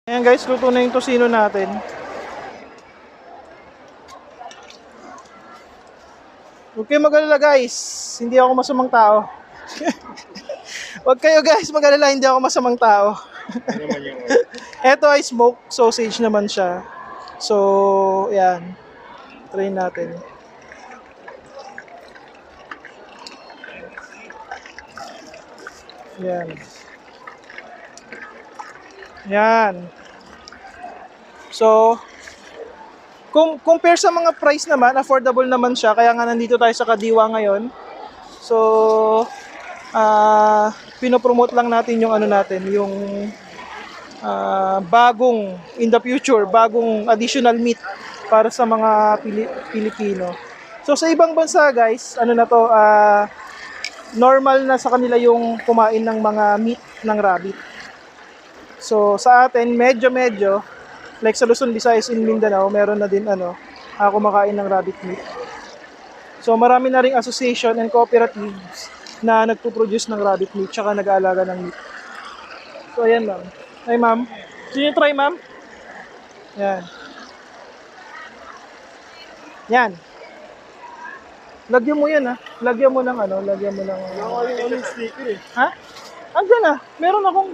Ayan guys, luto na yung tosino natin. Huwag kayo mag-alala guys, hindi ako masamang tao. Huwag kayo guys mag-alala, hindi ako masamang tao. Ito ay smoked sausage naman siya. So, yan. Try natin. Yan. Yan. So, compare sa mga price naman, affordable naman siya. Kaya nga nandito tayo sa Kadiwa ngayon. So, pinopromote lang natin yung ano natin, yung bagong, in the future, bagong additional meat para sa mga Pilipino. So, sa ibang bansa guys, ano na to, normal na sa kanila yung kumain ng mga meat ng rabbit. So, sa atin, medyo, like sa Luzon, Visayas, in Mindanao, meron na din kumakain ng rabbit meat. So, marami na ring association and cooperatives na nagpo-produce ng rabbit meat tsaka nag-aalaga ng meat. So, ayan ma'am. Ay ma'am, can you try ma'am? Yan. Yan. Lagyan mo yan Lagyan mo ng lagyan mo ng... Yung sticker eh. Ha? Andyan meron akong...